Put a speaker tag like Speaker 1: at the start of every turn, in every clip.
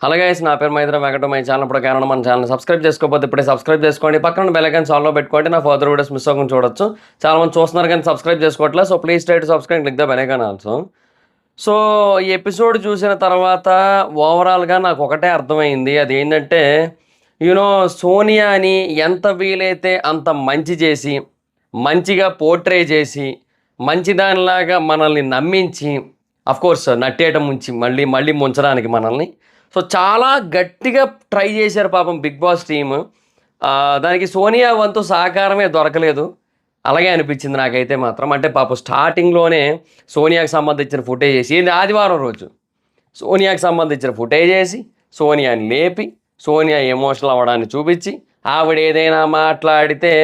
Speaker 1: Hello guys, నా పేరు Maitra Venkata. My channel ప్రకారం మన ఛానల్ సబ్స్క్రైబ్ చేసుకోకపోతే ఇప్పుడే సబ్స్క్రైబ్ చేసుకోండి. పక్కన బెల్ ఐకాన్ ఆల్లో పెట్టుకోండి. నా ఫర్దర్ వీడియోస్ మిస్ అవ్వకుండా చూడొచ్చు. చాలా మంది చూస్తున్నారు కానీ సబ్స్క్రైబ్ చేసుకోవట్లేదు. So please try to subscribe, click the bell icon also. So ఈ ఎపిసోడ్ చూసిన తర్వాత ఓవరాల్గా నాకు ఒకటే అర్థమైంది. అదేంటంటే సోనియాని ఎంత వీలైతే అంత మంచి చేసి, మంచిగా పోర్ట్రే చేసి, మంచిదానిలాగా మనల్ని నమ్మించి, అఫ్కోర్స్ నట్టేయటం ముంచి మళ్ళీ మళ్ళీ ముంచడానికి మనల్ని. సో చాలా గట్టిగా ట్రై చేశారు పాపం బిగ్ బాస్ టీమ్. దానికి సోనియా వంతు సహకారమే దొరకలేదు అలాగే అనిపించింది నాకైతే మాత్రం. అంటే పాపం స్టార్టింగ్లోనే సోనియాకి సంబంధించిన ఫుటేజ్ వేసి, ఇది ఆదివారం రోజు సోనియాకి సంబంధించిన ఫుటేజ్ వేసి, సోనియాని లేపి, సోనియా ఎమోషనల్ అవ్వడాన్ని చూపించి, ఆవిడ ఏదైనా మాట్లాడితే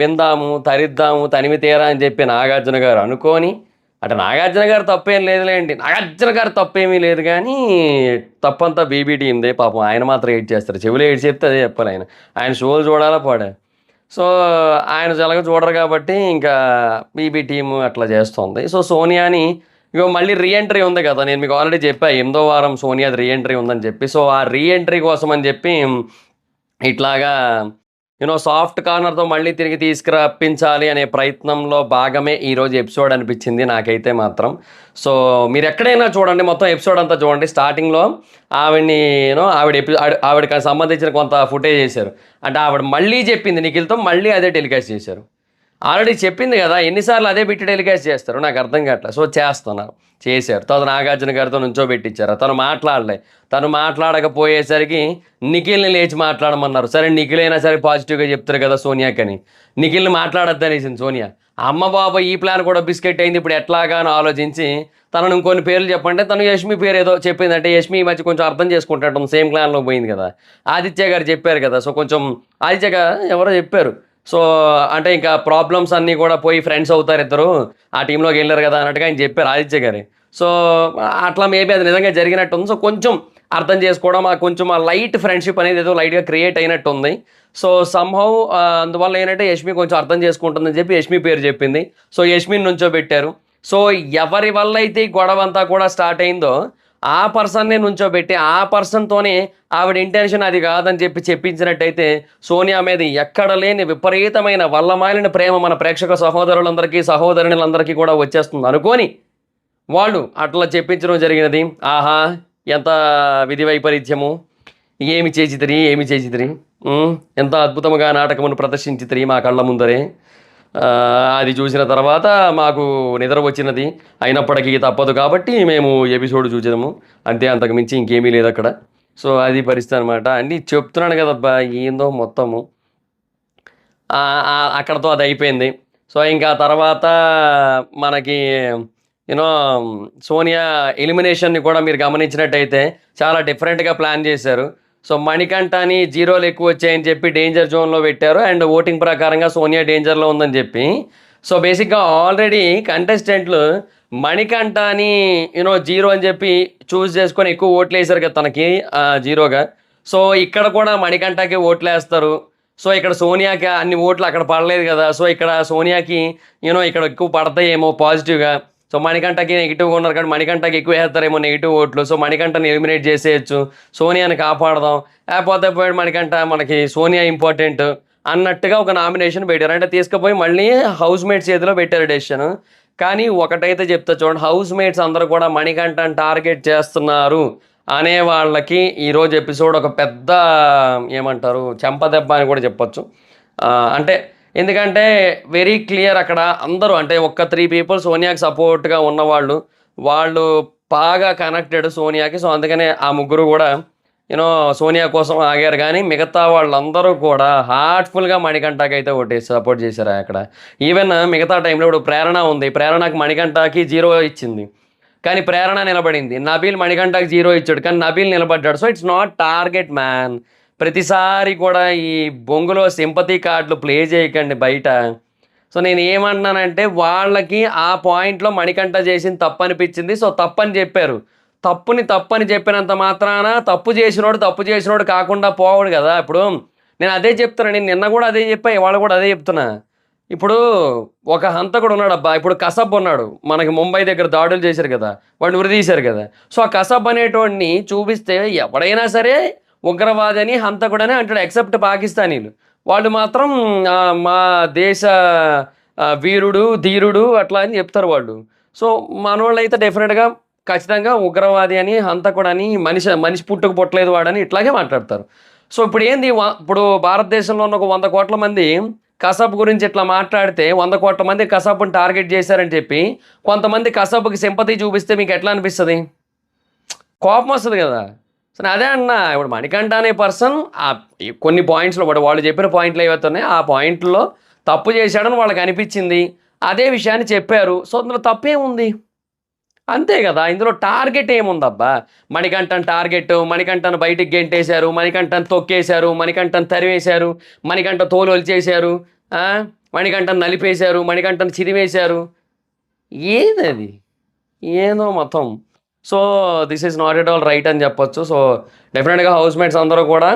Speaker 1: విందాము, తరిద్దాము, తనివి తీరా అని చెప్పి నాగార్జున గారు అనుకొని, అంటే నాగార్జున గారు తప్పేం లేదులేండి, నాగార్జున గారు తప్పేమీ లేదు, కానీ తప్పంతా బీబీ టీమ్దే. పాపం ఆయన మాత్రం ఏడ్ చేస్తారు, చెవులు ఏడ్ చెప్తే అదే చెప్పాలి. ఆయన షోలు చూడాలా పాడా. సో ఆయన జలగ చూడరు కాబట్టి ఇంకా బీబీ టీము అట్లా చేస్తుంది. సో సోనియాని మళ్ళీ రీఎంట్రీ ఉంది కదా, నేను మీకు ఆల్రెడీ చెప్పా 8వ వారం సోనియాది రీఎంట్రీ ఉందని చెప్పి. సో ఆ రీఎంట్రీ కోసం అని చెప్పి ఇట్లాగా సాఫ్ట్ కార్నర్తో మళ్ళీ తిరిగి తీసుకురప్పించాలి అనే ప్రయత్నంలో భాగమే ఈరోజు ఎపిసోడ్ అనిపించింది నాకైతే మాత్రం. సో మీరు ఎక్కడైనా చూడండి, మొత్తం ఎపిసోడ్ అంతా చూడండి. స్టార్టింగ్లో ఆవిడ్ని ఆవిడకి సంబంధించిన కొంత ఫుటేజ్ చేశారు. అంటే ఆవిడ మళ్ళీ చెప్పింది నిఖిల్తో, మళ్ళీ అదే టెలికాస్ట్ చేశారు. ఆల్రెడీ చెప్పింది కదా, ఎన్నిసార్లు అదే పెట్టి టెలికాస్ట్ చేస్తారు నాకు అర్థం కావట్లేదు. సో చేశారు. తను నాగార్జున గారితో నుంచోబెట్టించారు. తను మాట్లాడలే. తను మాట్లాడకపోయేసరికి నిఖిల్ని లేచి మాట్లాడమన్నారు. సరే నిఖిల్ అయినా సరే పాజిటివ్గా చెప్తారు కదా సోనియాకని, నిఖిల్ని మాట్లాడొద్దనేసింది సోనియా. అమ్మ బాబా ఈ ప్లాన్ కూడా బిస్కెట్ అయింది, ఇప్పుడు ఎట్లాగా అని ఆలోచించి తనను ఇంకొన్ని పేర్లు చెప్పంటే తను యష్మి పేరు ఏదో చెప్పింది. అంటే యష్మి ఈ మధ్య కొంచెం అర్థం చేసుకుంటాడు, సేమ్ ప్లాన్లో పోయింది కదా. ఆదిత్య గారు చెప్పారు కదా, సో కొంచెం ఆదిత్య గారు ఎవరో చెప్పారు. సో అంటే ఇంకా ప్రాబ్లమ్స్ అన్నీ కూడా పోయి ఫ్రెండ్స్ అవుతారు ఇద్దరు, ఆ టీంలోకి వెళ్ళారు కదా అన్నట్టుగా ఆయన చెప్పారు ఆదిత్య గారి. సో అట్లా మేబీ అది నిజంగా జరిగినట్టు ఉంది. సో కొంచెం అర్థం చేసుకోవడం, కొంచెం ఆ లైట్ ఫ్రెండ్షిప్ అనేది ఏదో లైట్గా క్రియేట్ అయినట్టు ఉంది. సో సంహౌ అందువల్ల ఏంటంటే యష్మి కొంచెం అర్థం చేసుకుంటుందని చెప్పి యష్మి పేరు చెప్పింది. సో యష్మిని నుంచో పెట్టారు. సో ఎవరి వల్ల అయితే ఈ గొడవ అంతా కూడా స్టార్ట్ అయిందో ఆ పర్సన్నే నుంచోబెట్టి, ఆ పర్సన్తోనే ఆవిడ ఇంటెన్షన్ అది కాదని చెప్పి చెప్పించినట్టయితే సోనియా మీద ఎక్కడ లేని విపరీతమైన వల్లమాలిన ప్రేమ మన ప్రేక్షక సహోదరులందరికీ, సహోదరులందరికీ కూడా వచ్చేస్తుంది అనుకొని వాళ్ళు అట్లా చెప్పించడం జరిగినది. ఆహా ఎంత విధి వైపరీత్యము, ఏమి చేసితిరి ఎంత అద్భుతంగా నాటకమును ప్రదర్శించితిరి మా కళ్ళ ముందరే. అది చూసిన తర్వాత మాకు నిద్ర వచ్చినది, అయినప్పటికీ తప్పదు కాబట్టి మేము ఎపిసోడ్ చూసాము అంతే, అంతకు మించి ఇంకేమీ లేదు అక్కడ. సో అది పరిస్థితి అనమాట. అన్నీ చెప్తున్నాను కదబ్బా, ఏందో మొత్తము అక్కడతో అది అయిపోయింది. సో ఇంకా తర్వాత మనకి సోనియా ఎలిమినేషన్ని కూడా మీరు గమనించినట్టయితే చాలా డిఫరెంట్గా ప్లాన్ చేశారు. సో మణికంఠని 0లు ఎక్కువ వచ్చాయని చెప్పి డేంజర్ జోన్లో పెట్టారు. అండ్ ఓటింగ్ ప్రకారంగా సోనియా డేంజర్లో ఉందని చెప్పి. సో బేసిక్గా ఆల్రెడీ కంటెస్టెంట్లు మణికంఠని 0 అని చెప్పి చూస్ చేసుకొని ఎక్కువ ఓట్లు వేశారు కదా తనకి 0గా. సో ఇక్కడ కూడా మణికంఠకి ఓట్లు వేస్తారు. సో ఇక్కడ సోనియాకి అన్ని ఓట్లు అక్కడ పడలేదు కదా, సో ఇక్కడ సోనియాకి ఇక్కడ ఎక్కువ పడతాయేమో పాజిటివ్గా. సో మణికంఠకి నెగిటివ్గా ఉన్నారు కాబట్టి మణికంఠకి ఎక్కువ వేస్తారేమో నెగిటివ్ ఓట్లు. సో మణికంఠని ఎలిమినేట్ చేసేయచ్చు, సోనియాని కాపాడదాం, లేకపోతే పోయాడు మణికంఠ, మనకి సోనియా ఇంపార్టెంట్ అన్నట్టుగా ఒక నామినేషన్ పెట్టారు. అంటే తీసుకుపోయి మళ్ళీ హౌస్ మేట్స్ చేతిలో పెట్టారు డెసిషన్. కానీ ఒకటైతే చెప్తా చూడండి, హౌస్ మేట్స్ అందరూ కూడా మణికంఠని టార్గెట్ చేస్తున్నారు అనే వాళ్ళకి ఈరోజు ఎపిసోడ్ ఒక పెద్ద ఏమంటారు చెంపదెబ్బ అని కూడా చెప్పొచ్చు. అంటే ఎందుకంటే వెరీ క్లియర్ అక్కడ అందరూ, అంటే ఒక్క 3 పీపుల్ సోనియాకి సపోర్ట్గా ఉన్నవాళ్ళు, వాళ్ళు బాగా కనెక్టెడ్ సోనియాకి. సో అందుకనే ఆ ముగ్గురు కూడా సోనియా కోసం ఆగారు. కానీ మిగతా వాళ్ళందరూ కూడా హార్ట్ఫుల్గా మణికంఠకి అయితే ఒకటి సపోర్ట్ చేశారు అక్కడ. ఈవెన్ మిగతా టైంలో ఇప్పుడు ప్రేరణ ఉంది, ప్రేరణకి మణికంఠకి 0 ఇచ్చింది, కానీ ప్రేరణ నిలబడింది. నబీల్ మణికంఠకి 0 ఇచ్చాడు, కానీ నబీల్ నిలబడ్డాడు. So it's not target man. ప్రతిసారి కూడా ఈ బొంగులో సింపతి కార్డులు ప్లే చేయకండి బయట. సో నేను ఏమంటున్నానంటే వాళ్ళకి ఆ పాయింట్లో మణికంఠ చేసింది తప్పు అనిపించింది. సో తప్పని చెప్పారు. తప్పని చెప్పినంత మాత్రాన తప్పు చేసినోడు కాకుండా పోవడు కదా. ఇప్పుడు నేను అదే చెప్తున్నా, నేను నిన్న కూడా అదే చెప్పా, ఇవాళ కూడా అదే చెప్తున్నా. ఇప్పుడు ఒక హంతకుడు ఉన్నాడబ్బా. ఇప్పుడు కసబ్ ఉన్నాడు. మనకి ముంబై దగ్గర దాడులు చేశారు కదా! వాడిని ఉరితీశారు కదా! సో, ఆ కసబ్ అనేటోడిని చూపిస్తే ఎవడైనా సరే ఉగ్రవాదని, హంతకుడని అంటాడు. ఎక్సెప్ట్ పాకిస్తానీలు. వాళ్ళు మాత్రం మా దేశ వీరుడు, ధీరుడు అట్లా అని చెప్తారు వాళ్ళు. సో, మనోళ్ళైతే డెఫినిట్‌గా ఖచ్చితంగా ఉగ్రవాది అని, హంతకుడని, మనిషి పుట్టుక పుట్టలేదు వాడని ఇట్లాగే మాట్లాడతారు. సో, ఇప్పుడేంది ఇప్పుడు భారతదేశంలో ఉన్న ఒక 100,00,00,000 మంది కసబ్ గురించి ఇట్లా మాట్లాడితే 100,00,00,000 మంది కసబ్‌ని టార్గెట్ చేశారని చెప్పి, కొంతమంది కసబ్‌కి సింపతి చూపిస్తే మీకు ఎట్లా అనిపిస్తది? కోపం వస్తది కదా! సో, నేను అదే అంటున్నా. ఇప్పుడు మణికంఠ అనే పర్సన్ కొన్ని పాయింట్స్‌లో వాళ్ళు చెప్పిన పాయింట్లు ఏవైతే ఉన్నాయో, ఆ పాయింట్‌లో తప్పు చేశాడని వాళ్ళకి అనిపించింది. అదే విషయాన్ని చెప్పారు. సో, అందులో తప్పేముంది? అంతే గదా! ఇందులో టార్గెట్ ఏముందబ్బా? మణికంఠన్ టార్గెట్, మణికంఠను బయటికి గెంటేశారు, మణికంఠను తొక్కేశారు, మణికంఠను తరివేశారు, మణికంఠ తోలొలిచేశారు, ఆ! మణికంఠను నలిపేశారు, మణికంఠను చిరిమేశారు. ఏదది? ఏదో మొత్తం. So, this is not at all right అని చెప్పొచ్చు. సో, డెఫినిట్‌గా హౌస్‌మేట్స్ అందరూ కూడా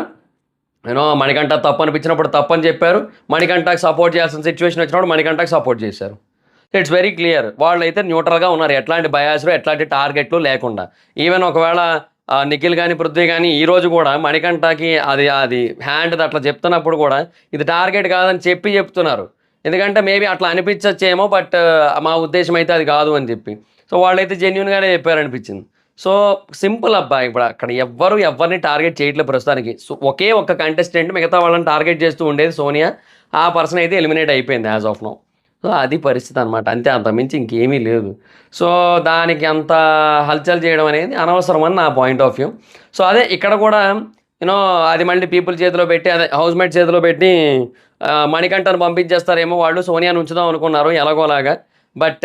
Speaker 1: మణికంఠ తప్పనిపించినప్పుడు తప్పని చెప్పారు. మణికంఠకి సపోర్ట్ చేయాల్సిన సిట్యుయేషన్ వచ్చినప్పుడు మణికంఠకి సపోర్ట్ చేశారు. It's very clear. వాళ్ళైతే న్యూట్రల్‌గా ఉన్నారు. ఎట్లాంటి బయాస్‌లు, ఎట్లాంటి టార్గెట్‌లు లేకుండా. ఈవెన్ ఒకవేళ నిఖిల్ గాని, పృథ్వీ గాని ఈరోజు గూడా మణికంఠకి అది అది హ్యాండ్‌ది అట్లా చెప్తున్నప్పుడు గూడా ఇది టార్గెట్ కాదని చెప్తున్నారు. ఎందుకంటే మేబీ అట్లా అనిపించచ్చేమో. బట్ మా ఉద్దేశ్యం అయితే అది కాదు అని చెప్పి. సో, వాళ్ళైతే జెన్యూన్‌గానే చెప్పారనిపించింది. సో, సింపుల్ అబ్బా! ఇప్పుడు అక్కడ ఎవరిని టార్గెట్ చేయట్లేదు ప్రస్తుతానికి. సో, ఒకే ఒక్క కంటెస్టెంట్ మిగతా వాళ్ళని టార్గెట్ చేస్తూ ఉండేది సోనియా. ఆ పర్సన్ అయితే ఎలిమినేట్ అయిపోయింది యాస్ ఆఫ్ నౌ. సో, అది పరిస్థితి అనమాట. అంతే, అంతకుమించి ఇంకేమీ లేదు. సో, దానికి అంత హల్చల్ చేయడం అనేది అనవసరం అని నా పాయింట్ ఆఫ్ వ్యూ. సో, అదే ఇక్కడ కూడా అది మళ్ళీ పీపుల్ చేతిలో పెట్టి, అదే హౌస్‌మేట్ చేతిలో పెట్టి మణికంఠను పంపించేస్తారేమో వాళ్ళు, సోనియాని ఉంచుదాం అనుకున్నారు ఎలాగోలాగా. బట్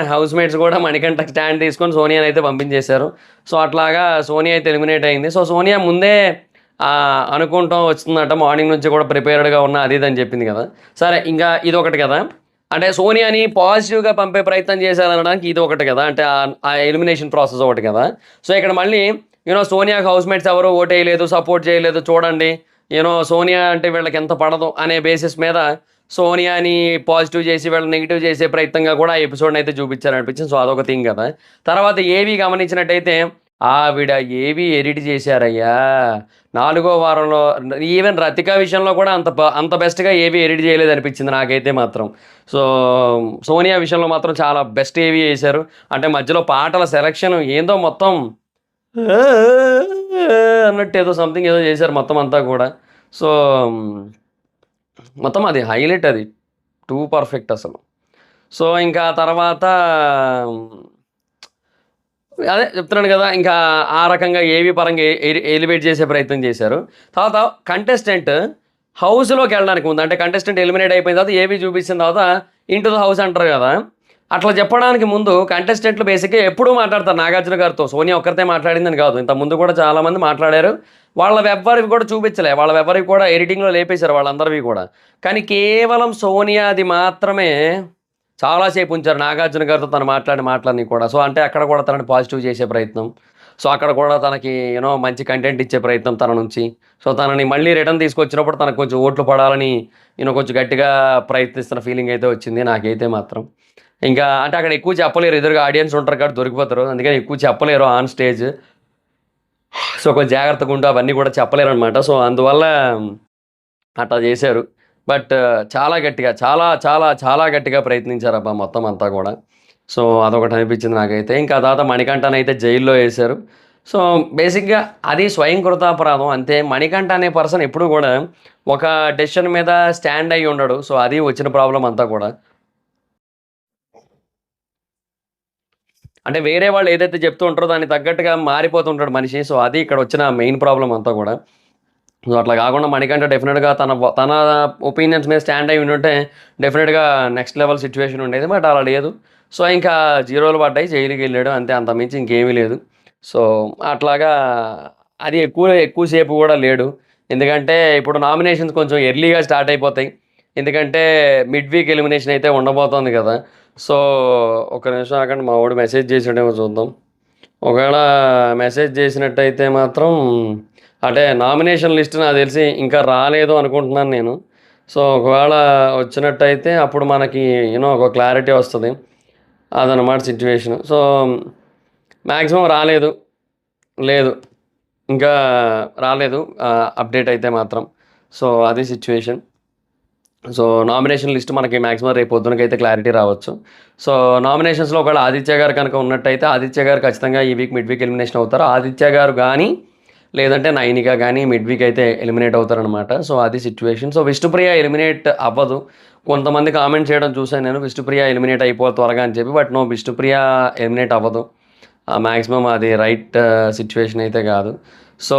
Speaker 1: హౌస్‌మేట్స్ కూడా మణికంఠకి స్టాండ్ తీసుకొని సోనియాని అయితే పంపించేశారు. సో, అట్లాగా సోనియా అయితే ఎలిమినేట్ అయింది. సో, సోనియా ముందే అనుకుంటూ వస్తుందట. మార్నింగ్ నుంచి కూడా ప్రిపేర్డ్‌గా ఉన్నా అది ఇది అని చెప్పింది కదా! సరే, ఇంకా ఇదొకటి కదా! అంటే సోనియాని పాజిటివ్‌గా పంపే ప్రయత్నం చేశారనడానికి ఇది ఒకటి కదా! అంటే ఆ ఎలిమినేషన్ ప్రాసెస్ ఒకటి కదా! సో, ఇక్కడ మళ్ళీ సోనియాకి హౌస్‌మేట్స్ ఎవరు ఓటేయలేదు, సపోర్ట్ చేయలేదు చూడండి. సోనియా అంటే వీళ్ళకి ఎంత పడదు అనే బేసిస్ మీద సోనియాని పాజిటివ్ చేసి వీళ్ళని నెగిటివ్ చేసే ప్రయత్నంగా కూడా ఆ ఎపిసోడ్‌ని అయితే చూపించారనిపించింది. సో, అదొక థింగ్ కదా! తర్వాత ఏవి గమనించినట్టయితే ఆవిడ ఏవి ఎడిట్ చేశారయ్యా! నాలుగో వారంలో ఈవెన్ 'రతిక' విషయంలో కూడా అంత బెస్ట్‌గా ఏవి ఎడిట్ చేయలేదనిపించింది నాకైతే మాత్రం. సో, సోనియా విషయంలో మాత్రం చాలా బెస్ట్ ఏవి చేశారు. అంటే మధ్యలో పాటల సెలక్షన్ ఏందో మొత్తం అన్నట్టు ఏదో సంథింగ్ ఏదో చేశారు మొత్తం అంతా కూడా. సో, మొత్తం అది హైలైట్ అది. టూ పర్ఫెక్ట్ అసలు. సో, ఇంకా తర్వాత అదే చెప్తున్నాను కదా! ఇంకా ఆ రకంగా ఏవి పరంగా ఎలివేట్ చేసే ప్రయత్నం చేశారు. తర్వాత కంటెస్టెంట్ హౌస్‌లోకెళ్ళడానికి ముందు, అంటే కంటెస్టెంట్ ఎలిమినేట్ అయిపోయిన తర్వాత ఏవి చూపించిన తర్వాత ఇంటు ద హౌస్ అంటారు కదా! అట్లా చెప్పడానికి ముందు కంటెస్టెంట్‌లు బేసిక్‌గా ఎప్పుడూ మాట్లాడతారు నాగార్జున గారితో. సోనియా ఒక్కరితే మాట్లాడిందని కాదు. ఇంతకుముందు కూడా చాలామంది మాట్లాడారు. వాళ్ళవెవ్వరివి కూడా చూపించలే. వాళ్ళవెవ్వరివి కూడా ఎడిటింగ్‌లో లేపేశారు వాళ్ళందరివి కూడా. కానీ కేవలం సోనియాది మాత్రమే చాలా సేపు ఉంచారు నాగార్జున గారితో తను మాట్లాడిన మాటలన్నీ కూడా. సో, అంటే అక్కడ కూడా తనని పాజిటివ్ చేసే ప్రయత్నం. సో, అక్కడ కూడా తనకి మంచి కంటెంట్ ఇచ్చే ప్రయత్నం తన నుంచి. సో, తనని మళ్ళీ రిటర్న్ తీసుకొచ్చినప్పుడు తనకు కొంచెం ఓట్లు పడాలని కొంచెం గట్టిగా ప్రయత్నిస్తున్న ఫీలింగ్ అయితే వచ్చింది నాకైతే మాత్రం. ఇంకా అంటే అక్కడ ఎక్కువ చెప్పలేరు. ఎదురుగా ఆడియన్స్ ఉంటారు కాబట్టి దొరికిపోతారు. అందుకని ఎక్కువ చెప్పలేరు ఆన్ స్టేజ్. సో, కొంచెం జాగ్రత్తగా ఉంటూ అవన్నీ కూడా చెప్పలేరనమాట. సో, అందువల్ల అట్లా చేశారు. బట్ చాలా గట్టిగా, చాలా చాలా చాలా గట్టిగా ప్రయత్నించారబ్బా మొత్తం అంతా కూడా. సో, అదొకటి అనిపించింది నాకైతే. ఇంకా ఆ తర్వాత మణికంఠనైతే జైల్లో ఏశారు. సో, బేసిక్‌గా అది స్వయంకృతాపరాధం అంతే. మణికంఠ అనే పర్సన్ ఎప్పుడు కూడా ఒక డెసిషన్ మీద స్టాండ్ అయ్యి ఉండడు. సో, అది వచ్చిన ప్రాబ్లమ్ అంతా కూడా. అంటే వేరే వాళ్ళు ఏదైతే చెప్తూ ఉంటారో దానికి తగ్గట్టుగా మారిపోతుంటాడు మనిషి. సో, అది ఇక్కడ వచ్చిన మెయిన్ ప్రాబ్లమ్ అంతా కూడా. సో, అట్లా కాకుండా మణికంఠ డెఫినిట్‌గా తన ఒపీనియన్స్ మీద స్టాండ్ అయ్యి ఉండుంటే డెఫినిట్‌గా నెక్స్ట్ లెవెల్ సిట్యుయేషన్ ఉండేది. బట్ అలా లేదు. సో, ఇంకా జీరోలు పడ్డాయి. జైలుకెళ్ళాడు అంతే, అంతకుమించి ఇంకేమీ లేదు. సో, అట్లాగా అది ఎక్కువ సేపు కూడా లేడు. ఎందుకంటే ఇప్పుడు నామినేషన్స్ కొంచెం ఎర్లీగా స్టార్ట్ అయిపోతాయి. ఎందుకంటే మిడ్ వీక్ ఎలిమినేషన్ అయితే ఉండబోతోంది కదా! సో, ఒక్క నిమిషం ఆగండి, మా వాడు మెసేజ్ చేసాడేమో చూద్దాం. ఒకవేళ మెసేజ్ చేసినట్టయితే మాత్రం అంటే నామినేషన్ లిస్ట్ నాకు తెలిసి ఇంకా రాలేదు అనుకుంటున్నాను నేను. సో ఒకవేళ వచ్చినట్టయితే అప్పుడు మనకి ఒక క్లారిటీ వస్తుంది. అదనమాట సిచ్యువేషన్. సో మ్యాక్సిమం రాలేదు. లేదు. ఇంకా రాలేదు అప్డేట్ అయితే మాత్రం. సో అది సిచ్యువేషన్. సో నామినేషన్ లిస్ట్ మనకి మ్యాక్సిమం రేపు పొద్దునకైతే క్లారిటీ రావచ్చు. సో నామినేషన్స్‌లో ఒకవేళ ఆదిత్య గారు కనుక ఉన్నట్టయితే ఆదిత్య గారు ఖచ్చితంగా ఈ వీక్ మిడ్ వీక్ ఎలిమినేషన్ అవుతారు. ఆదిత్య గారు గానీ, లేదంటే నైనిక గానీ మిడ్ వీక్ అయితే ఎలిమినేట్ అవుతారనమాట. సో అది సిచ్యువేషన్. సో విష్ణుప్రియ ఎలిమినేట్ అవ్వదు. కొంతమంది కామెంట్ చేయడం చూసాను నేను, విష్ణుప్రియ ఎలిమినేట్ అయిపోవాలి త్వరగా అని చెప్పి. బట్ నో, విష్ణుప్రియ ఎలిమినేట్ అవ్వదు. మ్యాక్సిమం అది రైట్ సిచ్యువేషన్ అయితే కాదు. సో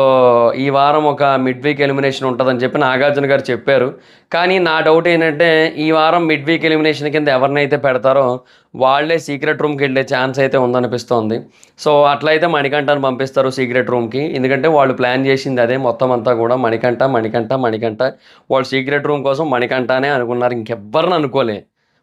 Speaker 1: ఈ వారం ఒక మిడ్ వీక్ ఎలిమినేషన్ ఉంటుందని చెప్పి నాగార్జున గారు చెప్పారు. కానీ నా డౌట్ ఏంటంటే ఈ వారం మిడ్ వీక్ ఎలిమినేషన్ కింద ఎవరినైతే పెడతారో వాళ్ళే సీక్రెట్ రూమ్కి వెళ్ళే ఛాన్స్ అయితే ఉందనిపిస్తోంది. సో అట్లయితే మణికంఠను పంపిస్తారు సీక్రెట్ రూమ్కి. ఎందుకంటే వాళ్ళు ప్లాన్ చేసింది అదే మొత్తం అంతా కూడా, మణికంఠ మణికంఠ మణికంఠ. వాళ్ళు సీక్రెట్ రూమ్ కోసం మణికంఠనే అనుకున్నారు, ఇంకెవ్వరిని అనుకోలే.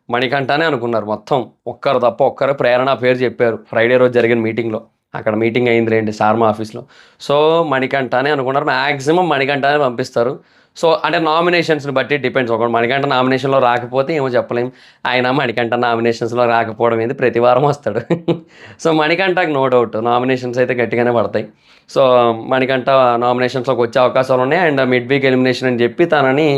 Speaker 1: మణికంఠనే అనుకున్నారు మొత్తం. ఒక్కరు తప్ప ఒక్కరు ప్రేరణ పేరు చెప్పారు ఫ్రైడే రోజు జరిగిన మీటింగ్లో. అక్కడ మీటింగ్ అయింది రేంటి శర్మ ఆఫీస్లో. సో మణికంఠనే అనుకున్నారు. మ్యాక్సిమం మణికంఠనే పంపిస్తారు. సో అంటే నామినేషన్స్ని బట్టి డిపెండ్స్. ఒకటి మణికంఠ నామినేషన్లో రాకపోతే ఏమో చెప్పలేం. ఆయన మణికంఠ నామినేషన్స్లో రాకపోవడం ఏంది, ప్రతి వారం వస్తాడు. సో మణికంఠకి నో డౌట్ నామినేషన్స్ అయితే గట్టిగానే పడతాయి. సో మణికంఠ నామినేషన్స్లోకి వచ్చే అవకాశాలు ఉన్నాయి. అండ్ మిడ్ వీక్ ఎలిమినేషన్ అని చెప్పి తనని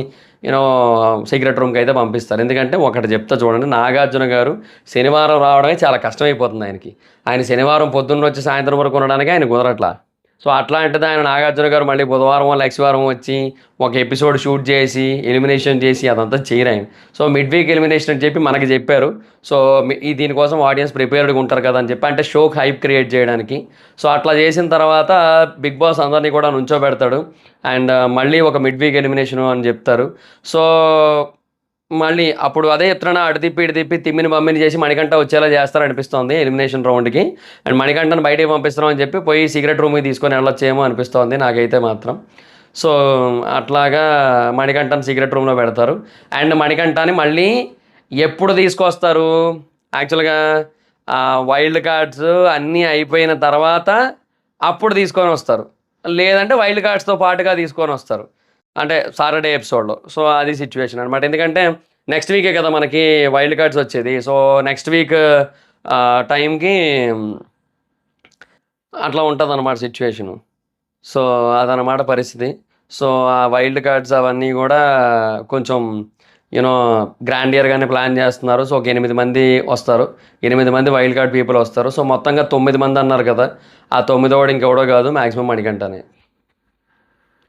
Speaker 1: సీక్రెట్ రూమ్కి అయితే పంపిస్తారు. ఎందుకంటే ఒకటి చెప్తా చూడండి, నాగార్జున గారు శనివారం రావడమే చాలా కష్టమైపోతుంది ఆయనకి. ఆయన శనివారం పొద్దున్న వచ్చి సాయంత్రం వరకు ఉండడానికి ఆయన కుదరట్లా. సో అట్లాంటిది ఆయన నాగార్జున గారు మళ్ళీ బుధవారం లక్ష్మీవారం వచ్చి ఒక ఎపిసోడ్ షూట్ చేసి ఎలిమినేషన్ చేసి అదంతా చేయరు ఆయన. సో మిడ్ వీక్ ఎలిమినేషన్ అని చెప్పి మనకి చెప్పారు. సో దీనికోసం ఆడియన్స్ ప్రిపేర్డ్గా ఉంటారు కదా అని చెప్పి, అంటే షోకి హైప్ క్రియేట్ చేయడానికి. సో అట్లా చేసిన తర్వాత బిగ్ బాస్ అందరినీ కూడా నుంచోబెడతాడు. అండ్ మళ్ళీ ఒక మిడ్ వీక్ ఎలిమినేషన్ అని చెప్తారు. సో మళ్ళీ అప్పుడు అదే చెప్తున్నా, అటు తిప్పి ఇటు తిప్పి తిమ్మిని మమ్మీని చేసి మణికంఠ వచ్చేలా చేస్తారనిపిస్తోంది ఎలిమినేషన్ రౌండ్కి. అండ్ మణికంఠను బయటికి పంపిస్తున్నాం అని చెప్పి పోయి సీక్రెట్ రూమ్కి తీసుకొని వెళ్ళొచ్చేమో అనిపిస్తోంది నాకైతే మాత్రం. సో అట్లాగా మణికంఠను సీక్రెట్ రూమ్లో పెడతారు. అండ్ మణికంఠని మళ్ళీ ఎప్పుడు తీసుకొస్తారు యాక్చువల్గా, వైల్డ్ కార్డ్స్ అన్నీ అయిపోయిన తర్వాత అప్పుడు తీసుకొని వస్తారు. లేదంటే వైల్డ్ కార్డ్స్తో పాటుగా తీసుకొని వస్తారు, అంటే సాటర్డే ఎపిసోడ్లో. సో అది సిచ్యువేషన్ అనమాట. ఎందుకంటే నెక్స్ట్ వీకే కదా మనకి వైల్డ్ కార్డ్స్ వచ్చేది. సో నెక్స్ట్ వీక్ టైంకి అట్లా ఉంటుంది అనమాట సిచ్యువేషను. సో అదనమాట పరిస్థితి. సో ఆ వైల్డ్ కార్డ్స్ అవన్నీ కూడా కొంచెం గ్రాండియర్గానే ప్లాన్ చేస్తున్నారు. సో ఒక 8 మంది వస్తారు, 8 మంది వైల్డ్ కార్డ్ పీపుల్ వస్తారు. సో మొత్తంగా 9 మంది అన్నారు కదా, ఆ 9వ ఇంకెవడో కాదు, మ్యాక్సిమం మణికంఠనే.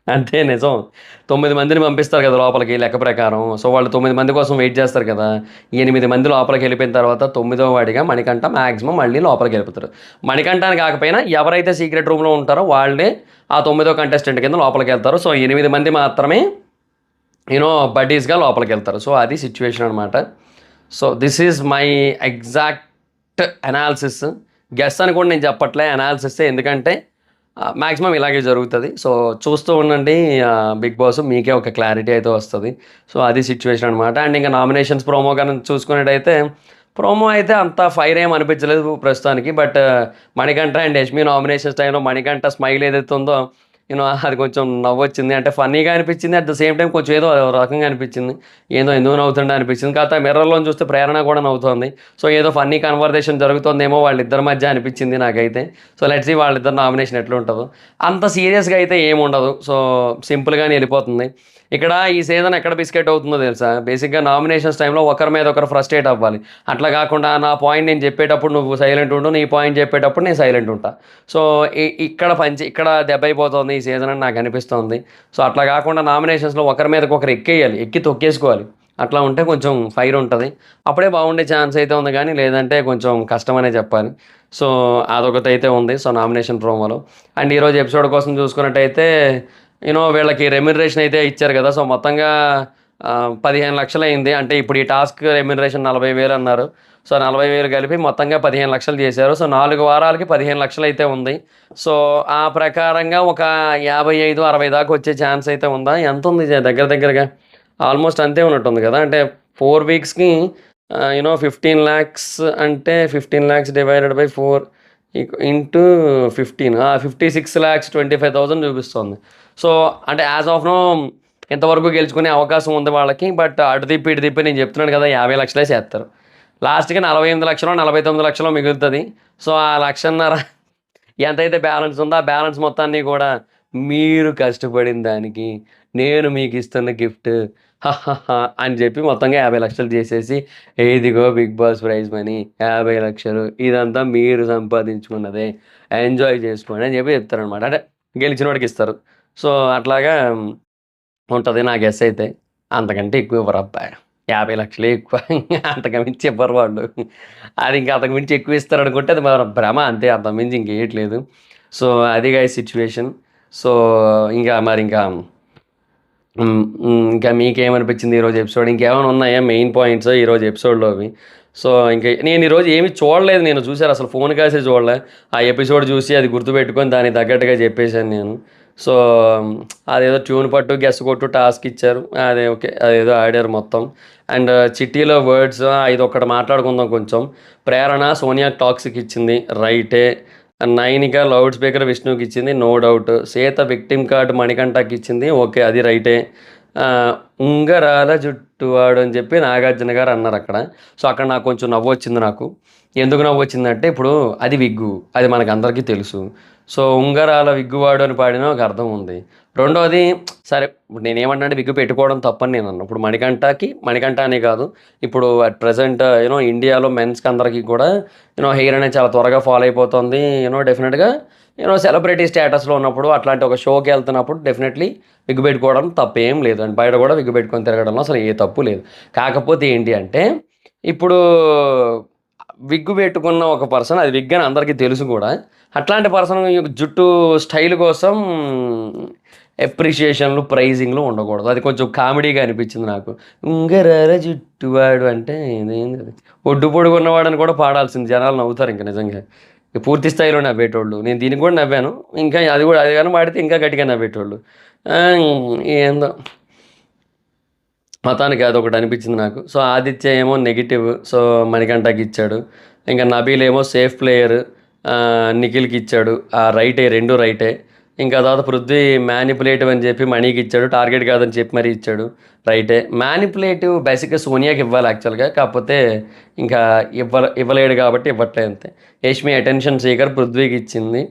Speaker 1: అంతే నిజం. 9 మందిని పంపిస్తారు కదా లోపలికి లెక్క ప్రకారం. సో వాళ్ళు 9 మంది కోసం వెయిట్ చేస్తారు కదా. 8 మంది లోపలికి వెళ్ళిపోయిన తర్వాత 9వ వాడిగా మణికంఠ మ్యాక్సిమం మళ్ళీ లోపలికి వెళ్ళిపోతారు. మణికంఠాన్ని కాకపోయినా ఎవరైతే సీక్రెట్ రూమ్లో ఉంటారో వాళ్ళే ఆ 9వ కంటెస్టెంట్ కింద లోపలికి వెళ్తారు. సో 8 మంది మాత్రమే బడ్డీస్గా లోపలికి వెళ్తారు. సో అది సిచ్యువేషన్ అనమాట. So this is my exact analysis. Guess అని కూడా నేను చెప్పట్లే, అనాలిసిస్. ఎందుకంటే మ్యాక్సిమం ఇలాగే జరుగుతుంది. సో చూస్తూ ఉండండి బిగ్ బాస్, మీకే ఒక క్లారిటీ అయితే వస్తుంది. సో అది సిచ్యువేషన్ అనమాట. అండ్ ఇంకా నామినేషన్స్ ప్రోమో కానీ చూసుకున్నట్టయితే ప్రోమో అయితే అంత ఫైర్ ఏం అనిపించలేదు ప్రస్తుతానికి. But Manikanta and Yashmi nominations టైంలో మణికంఠ స్మైల్ ఏదైతే ఉందో అది కొంచెం నవ్వొచ్చింది. అంటే ఫన్నీగా అనిపించింది, అట్ ద సేమ్ టైం కొంచెం ఏదో రకంగా అనిపించింది. ఎందుకు నవ్వుతుండే అనిపించింది. కాకపోతే మిర్రర్లో చూస్తే ప్రేరణ కూడా నవ్వుతుంది. సో ఏదో ఫన్నీ కన్వర్జేషన్ జరుగుతుందేమో వాళ్ళిద్దరి మధ్య అనిపించింది నాకైతే. సో లెట్స్ సీ వాళ్ళిద్దరు నామినేషన్ ఎట్లా ఉంటుందో. అంత సీరియస్గా అయితే ఏముండదు. సో సింపుల్గానే వెళ్ళిపోతుంది. ఇక్కడ ఈ సీజన్ ఎక్కడ బిస్కెట్ అవుతుందో తెలుసా, బేసిక్గా నామినేషన్స్ టైంలో ఒకరి మీద ఒకరు ఫ్రస్ట్రేట్ అవ్వాలి. అట్లా కాకుండా నా పాయింట్ నేను చెప్పేటప్పుడు నువ్వు సైలెంట్ ఉండు, నీ పాయింట్ చెప్పేటప్పుడు నేను సైలెంట్ ఉంటా. సో ఇక్కడ దెబ్బ అయిపోతుంది ఈ సీజన్ అని నాకు అనిపిస్తుంది. సో అట్లా కాకుండా నామినేషన్స్లో ఒకరి మీదకి ఒకరు ఎక్కి తొక్కేసుకోవాలి. అట్లా ఉంటే కొంచెం ఫైర్ ఉంటుంది, అప్పుడే బాగుండే ఛాన్స్ అయితే ఉంది. కానీ లేదంటే కొంచెం కష్టమనే చెప్పాలి. సో అదొకటి అయితే ఉంది. సో నామినేషన్ ప్రోమోలో. అండ్ ఈరోజు ఎపిసోడ్ కోసం చూసుకున్నట్టయితే వీళ్ళకి రెమ్యునరేషన్ అయితే ఇచ్చారు కదా. సో మొత్తంగా 15 లక్షలు అయింది. అంటే ఇప్పుడు ఈ టాస్క్ రెమ్యునరేషన్ 40,000 అన్నారు. సో 40,000 కలిపి మొత్తంగా 15 లక్షలు చేశారు. సో 4 వారాలకి 15 లక్షలు అయితే ఉంది. సో ఆ ప్రకారంగా ఒక 55-60 దాకా వచ్చే ఛాన్స్ అయితే ఉందా, ఎంత ఉంది దగ్గరగా ఆల్మోస్ట్ అంతే ఉన్నట్టుంది కదా. అంటే 4 వీక్స్కి 15 lakhs అంటే 15 lakhs డివైడెడ్ బై 4 ఇంటూ 15 56,25,000 చూపిస్తుంది. సో అంటే యాజ్ ఆఫ్ నో ఇంతవరకు గెలుచుకునే అవకాశం ఉంది వాళ్ళకి. బట్ అటు తిప్పి ఇటు తిప్పి నేను చెప్తున్నాను కదా 50 లక్షలే చేస్తారు. లాస్ట్‌కి 48 లక్షలో 49 లక్షలో మిగులుతుంది. సో ఆ 1,50,000 ఎంతైతే బ్యాలెన్స్ ఉందో ఆ బ్యాలెన్స్ మొత్తాన్ని కూడా మీరు కష్టపడిన దానికి నేను మీకు ఇస్తున్న గిఫ్ట్ అని చెప్పి మొత్తంగా 50 లక్షలు చేసేసి ఇదిగో బిగ్ బాస్ ప్రైజ్ మనీ 50 లక్షలు ఇదంతా మీరు సంపాదించుకున్నదే ఎంజాయ్ చేసుకోండి అని చెప్పి చెప్తారనమాట. అంటే గెలిచిన వాడికి ఇస్తారు. సో అట్లాగా ఉంటుంది నా గెస్ అయితే. అంతకంటే ఎక్కువ ఇవ్వరు అబ్బాయి. 50 లక్షలే ఎక్కువ. అంతకు మించి ఇవ్వరు వాళ్ళు. అది ఇంకా అంతకు మించి ఎక్కువ ఇస్తారనుకుంటే అది మన భ్రమ అంతే. అంతకు మించి ఇంకేయట్లేదు. సో అది గైస్ సిట్యుయేషన్. సో ఇంకా మీకేమనిపించింది ఈరోజు ఎపిసోడ్? ఇంకేమైనా ఉన్నాయా మెయిన్ పాయింట్స్ ఈరోజు ఎపిసోడ్‌లోవి? సో ఇంక నేను ఈరోజు ఏమి చూడలేదు. నేను చూసారు అసలు ఫోన్ కాసే చూడలే. ఆ ఎపిసోడ్ చూసి అది గుర్తుపెట్టుకొని దానికి తగ్గట్టుగా చెప్పేశాను నేను. సో అదేదో ట్యూన్ పట్టు, గెస్ కొట్టు టాస్క్ ఇచ్చారు. అదే ఓకే. అదేదో ఆడారు మొత్తం. అండ్ చిట్టీలో వర్డ్స్ ఇదొక్కటి మాట్లాడుకుందాం కొంచెం. ప్రేరణ సోనియాకి టాక్సిక్ ఇచ్చింది. రైటే. నైనిక లౌడ్ స్పీకర్ విష్ణుకి ఇచ్చింది. No doubt. Sita victim card మణికంఠకి ఇచ్చింది. ఓకే అది రైటే. ఉంగరాల జుట్టువాడు అని చెప్పి నాగార్జున గారు అన్నారు అక్కడ. సో అక్కడ నాకు కొంచెం నవ్వు వచ్చింది నాకు. ఎందుకు నవ్వు వచ్చిందంటే ఇప్పుడు అది విగ్గు. అది మనకు అందరికీ తెలుసు. సో ఉంగరాల విగ్గువాడు అని పాడిన ఒక అర్థం ఉంది. రెండోది సరే ఇప్పుడు నేనేమంటే విగ్గు పెట్టుకోవడం తప్పని నేను అన్నాను. ఇప్పుడు మణికంఠ అనే కాదు, ఇప్పుడు అట్ ప్రజెంట్ ఇండియాలో మెన్స్కి అందరికీ కూడా హెయిర్ అనేది చాలా త్వరగా ఫాలో అయిపోతుంది. డెఫినెట్గా సెలబ్రిటీ స్టేటస్లో ఉన్నప్పుడు అట్లాంటి ఒక షోకి వెళ్తున్నప్పుడు డెఫినెట్లీ విగ్గు పెట్టుకోవడం తప్పేం లేదు. అండ్ బయట కూడా విగ్గు పెట్టుకొని తిరగడంలో అసలు ఏ తప్పు లేదు. కాకపోతే ఏంటి అంటే ఇప్పుడు విగ్గు పెట్టుకున్న ఒక పర్సన్ అది విగ్ అని అందరికీ తెలుసు కూడా. అట్లాంటి పర్సన్ జుట్టు స్టైల్ కోసం ఎప్రిషియేషన్లు ప్రైజింగ్లు ఉండకూడదు. అది కొంచెం కామెడీగా అనిపించింది నాకు. ఉంగరాల జుట్టువాడు అంటే ఇదేంది అది ఒడ్డు పొడుగున్నవాడని కూడా పాడాల్సింది. జనాలు నవ్వుతారు ఇంకా నిజంగా పూర్తి స్థాయిలో నవ్వేటోళ్ళు. నేను దీనికి కూడా నవ్వాను. ఇంకా అది కానీ పాడితే ఇంకా గట్టిగా నవ్వేటోళ్ళు. ఏందో మొత్తానికి అదొకటి అనిపించింది నాకు. సో ఆదిత్య ఏమో నెగిటివ్. సో మణికంఠకి ఇచ్చాడు. ఇంకా నబీల్ ఏమో సేఫ్ ప్లేయర్ నిఖిల్కి ఇచ్చాడు. రైటే, రెండు రైటే. ఇంకా తర్వాత పృథ్వీ మ్యానిపులేటివ్ అని చెప్పి మణికి ఇచ్చాడు. టార్గెట్ కాదని చెప్పి మరీ ఇచ్చాడు. రైటే. మ్యానిపులేటివ్ బేసిక్గా సోనియాకి ఇవ్వాలి యాక్చువల్గా. కాకపోతే ఇంకా ఇవ్వలేడు కాబట్టి ఇవ్వట్లేదు అంతే. యష్మి అటెన్షన్ సీకర్ పృథ్వీకి ఇచ్చింది.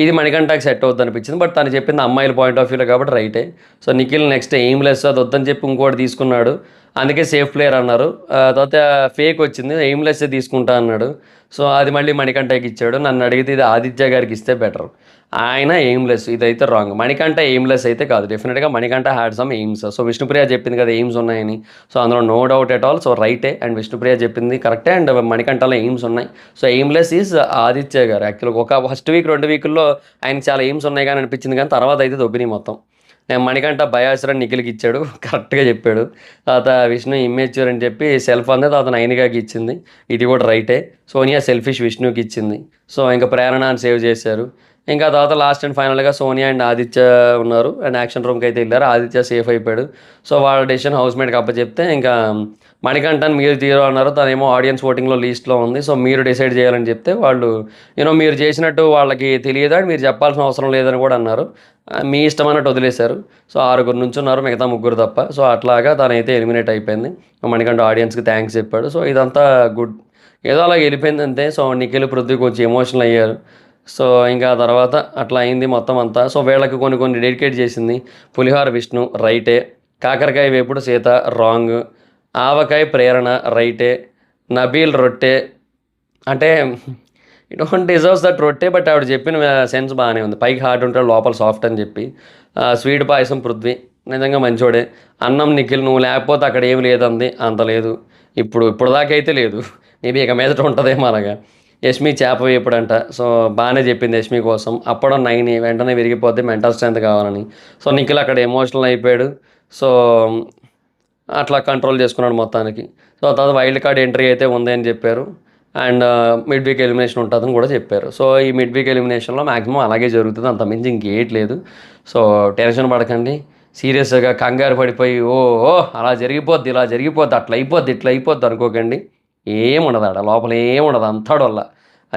Speaker 1: ఇది మణికంఠకి సెట్ అవుతుంది అనిపించింది. బట్ తను చెప్పింది అమ్మాయిల పాయింట్ ఆఫ్ వ్యూలో కాబట్టి రైటే. సో నిఖిల్ నెక్స్ట్ ఎయిమ్లెస్ అది వద్దని చెప్పి ఇంకోటి తీసుకున్నాడు. అందుకే సేఫ్ ప్లేయర్ అన్నారు. తర్వాత ఫేక్ వచ్చింది, ఎయిమ్లెస్ తీసుకుంటా అన్నాడు. సో అది మళ్ళీ మణికంఠకి ఇచ్చాడు. నన్ను అడిగితే ఇది ఆదిత్య గారికి ఇస్తే బెటర్. ఆయన ఎయిమ్లెస్, ఇదైతే రాంగ్. మణికంఠ ఎయిమ్లెస్ అయితే కాదు. డెఫినెట్గా Manikanta had some aims. So Vishnupriya చెప్పింది కదా ఎయిమ్స్ ఉన్నాయని. సో అందులో no doubt at all. So రైటే. అండ్ విష్ణుప్రియ చెప్పింది కరెక్టే. అండ్ మణికంఠలో ఎయిమ్స్ ఉన్నాయి. So aimless is Aditya garu. యాక్చువల్గా ఒక ఫస్ట్ వీక్ 2 వీకుల్లో ఆయనకి చాలా ఎయిమ్స్ ఉన్నాయి కానీ అనిపించింది. కానీ తర్వాత అయితే దొబ్బినాయి మొత్తం. మణికంఠ బయాసురని నిఖిల్కి ఇచ్చాడు. కరెక్ట్గా చెప్పాడు. తర్వాత విష్ణు ఇమ్మెచ్యూర్ అని చెప్పి సెల్ఫ్ అందే తర్వాత నైనికాకి ఇచ్చింది. ఇది కూడా రైటే. సోనియా సెల్ఫిష్ విష్ణుకి ఇచ్చింది. సో ఇంకా ప్రేరణ అని సేవ్ చేశారు. ఇంకా తర్వాత లాస్ట్ అండ్ ఫైనల్గా సోనియా అండ్ ఆదిత్య ఉన్నారు. అండ్ యాక్షన్ రూమ్కి అయితే వెళ్ళారు. ఆదిత్య సేఫ్ అయిపోయాడు. సో వాళ్ళ డెసిషన్ హౌస్ మేట్కి అప్పచెప్తే ఇంకా మణికంఠన్ మీరు తీరో అన్నారు. తనేమో ఆడియన్స్ ఓటింగ్లో లీస్ట్లో ఉంది. సో మీరు డిసైడ్ చేయాలని చెప్తే వాళ్ళు మీరు చేసినట్టు వాళ్ళకి తెలియదా, మీరు చెప్పాల్సిన అవసరం లేదని కూడా అన్నారు. మీ ఇష్టం అన్నట్టు వదిలేశారు. సో 6 నుంచి ఉన్నారు, మిగతా 3 తప్ప. సో అట్లాగా తనైతే ఎలిమినేట్ అయిపోయింది. మణికంఠ ఆడియన్స్కి థ్యాంక్స్ చెప్పాడు. సో ఇదంతా గుడ్. ఏదో అలా వెళ్ళిపోయింది అంతే. సో నిఖిల్ పృథ్వీ కొంచెం ఎమోషనల్ అయ్యారు. సో ఇంకా తర్వాత అట్లా అయింది మొత్తం అంతా. సో వీళ్ళకి కొన్ని డెడికేట్ చేసింది. పులిహార విష్ణు రైటే. కాకరకాయ వేపుడు సీత రాంగ్. ఆవకాయ ప్రేరణ రైటే. నబీల్ రొట్టె అంటే యూ డోంట్ డిజర్వ్స్ దట్ రొట్టె. బట్ ఆవిడ చెప్పిన సెన్స్ బాగానే ఉంది. పైకి హార్డ్ ఉంటాడు లోపల సాఫ్ట్ అని చెప్పి. స్వీట్ పాయసం పృథ్వీ నిజంగా మంచోడే. అన్నం నిఖిల్ నువ్వు లేకపోతే అక్కడ ఏమి లేదంది. అంత లేదు ఇప్పుడు దాకా అయితే లేదు. మేబీ ఇక మీదట ఉంటుందేమో అలాగా. యష్మి చేప వేపుడంట. సో బాగానే చెప్పింది యష్మి కోసం. అప్పడం 9 వెంటనే విరిగిపోద్ది, మెంటల్ స్ట్రెంత్ కావాలని. సో నిఖిల్ అక్కడ ఎమోషనల్ అయిపోయాడు. సో అట్లా కంట్రోల్ చేసుకున్నాడు మొత్తానికి. సో తర్వాత వైల్డ్ కార్డ్ ఎంట్రీ అయితే ఉంది అని చెప్పారు. అండ్ మిడ్ వీక్ ఎలిమినేషన్ ఉంటుందని కూడా చెప్పారు. సో ఈ మిడ్ వీక్ ఎలిమినేషన్లో మ్యాక్సిమం అలాగే జరుగుతుంది. అంత మించి ఇంకేయట్లేదు. సో టెన్షన్ పడకండి. సీరియస్గా కంగారు పడిపోయి అలా జరిగిపోద్ది, ఇలా జరిగిపోద్ది, అట్లా అయిపోద్ది, ఇట్లా అయిపోద్ది అనుకోకండి. ఏముండదు ఆడ లోపల, ఏముండదు అంతాడు వల్ల.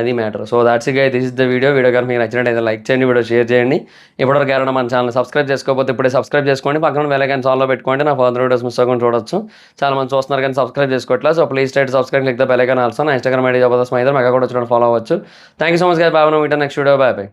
Speaker 1: అది matter. So that's guys, this is the video కనుక మీకు నచ్చినట్టయితే లైక్ చేయండి, వీడియో షేర్ చేయండి. ఇప్పటివరకు ఎవరైనా మన ఛానల్ సబ్స్క్రైబ్ చేసుకోకపోతే ఇప్పుడే సబ్స్క్రైబ్ చేసుకోండి, పక్కన బెల్ ఐకాన్ ఆన్లో పెట్టుకోండి, నా ఫర్దర్ వీడియోస్ మిస్ అవ్వకుండా చూడొచ్చు. చాలా మంది చూస్తున్నారు కానీ సబ్స్క్రైబ్ చేసుకోవట్లేదు. So please try to subscribe, click the bell icon also. నా ఇన్స్టాగ్రామ్ ఐడి జబర్దస్త్ మైదర్ మెగా కూడా వచ్చి ఫాలో అవ్వచ్చు. Thank you so much guys, bye. Next video, bye.